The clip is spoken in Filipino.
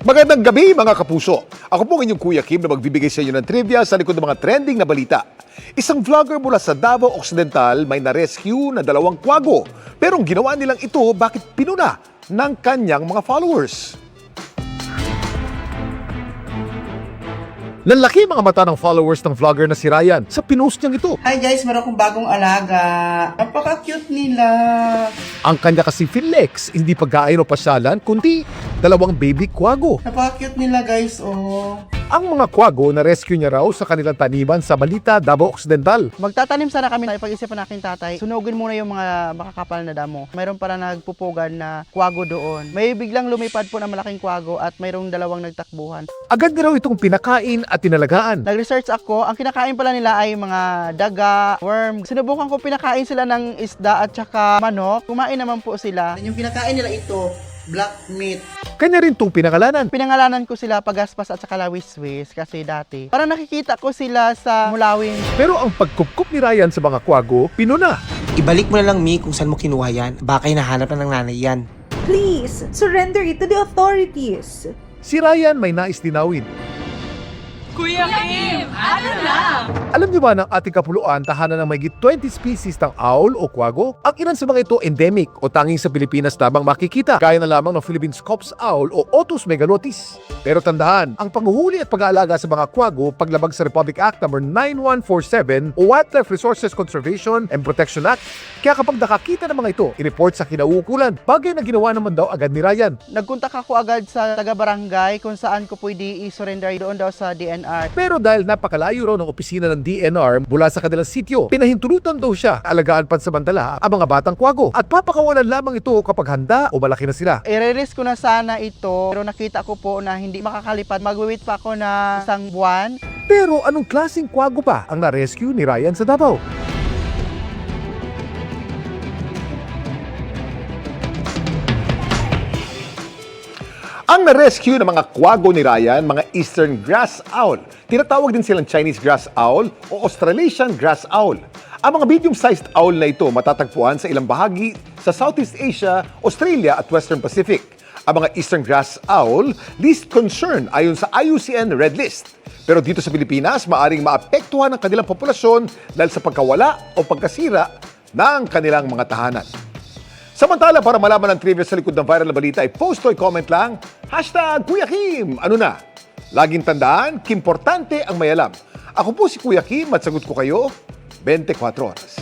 Magandang gabi mga kapuso. Ako po ang inyong Kuya Kim na magbibigay sa inyo ng trivia sa likod ng mga trending na balita. Isang vlogger mula sa Davao Occidental may na-rescue na 2 kwago. Pero ang ginawa nilang ito, bakit pinuna ng kanyang mga followers? Lalaki mga mata ng followers ng vlogger na si Ryan sa pinost niyang ito. Hi guys, meron akong bagong alaga. Napaka-cute nila. Ang kanya kasi Felix, hindi pagkain o pasyalan, kundi 2 baby kwago. Napaka-cute nila guys, oh. Ang mga kwago na rescue niya raw sa kanilang taniman sa Balita, Davao Occidental. Magtatanim sana kami na ipag-isipan ng aking tatay. Sunugin muna yung mga makakapal na damo. Mayroon para nagpupugan na kwago doon. May biglang lumipad po na malaking kwago at mayroong 2 nagtakbuhan. Agad na raw itong pinakain at tinalagaan. Nag-research ako, ang kinakain pala nila ay mga daga, worm. Sinubukan ko pinakain sila ng isda at saka manok. Kumain naman po sila. Yung kinakain nila ito, black meat. Kanya rin itong pinangalanan. Pinangalanan ko sila Pagaspas at saka Lawiswis kasi dati. Parang nakikita ko sila sa Mulawin. Pero ang pagkupkup ni Ryan sa mga kwago, pinuna. Ibalik mo na lang, Mi, kung saan mo kinuha yan. Baka hinahanap na ng nanay yan. Please, surrender it to the authorities. Si Ryan may nais dinawin. Kuya Kim, ano lang? Alam niyo ba ng ating kapuluan tahanan ng mayigit 20 species ng owl o kwago? Ang ilan sa mga ito endemic o tanging sa Pilipinas lamang makikita, gaya na lamang ng Philippine Scops owl o Otus megalotis. Pero tandaan, ang panghuhuli at pag-aalaga sa mga kwago paglabag sa Republic Act No. 9147 o Wildlife Resources Conservation and Protection Act. Kaya kapag nakakita ng mga ito, i-report sa kinauukulan. Bagay na ginawa naman daw agad ni Ryan. Nagkontak ako agad sa taga-barangay kung saan ko pwede i-surrender doon daw sa DNR. Pero dahil napakalayo raw ng opisina ng DNR mula sa kanilang sityo, pinahintulutan daw siya alagaan pansamantala ang mga batang kwago at papakawalan lamang ito kapag handa o malaki na sila. I-release ko na sana ito pero nakita ko po na hindi makakalipad. Mag-wait pa ako na 1 buwan. Pero anong klaseng kwago pa ang na-rescue ni Ryan sa Davao? Ang na-rescue ng mga kwago ni Ryan, mga Eastern grass owl. Tinatawag din silang Chinese grass owl o Australasian grass owl. Ang mga medium-sized owl na ito matatagpuan sa ilang bahagi sa Southeast Asia, Australia at Western Pacific. Ang mga Eastern grass owl, least concern ayon sa IUCN Red List. Pero dito sa Pilipinas, maaring maapektuhan ang kanilang populasyon dahil sa pagkawala o pagkasira ng kanilang mga tahanan. Samantala, para malaman ang trivia sa likod ng viral na balita, ay post o comment lang, #Kuya Kim. Ano na? Laging tandaan, kimportante ang may alam. Ako po si Kuya Kim at sagot ko kayo 24 oras.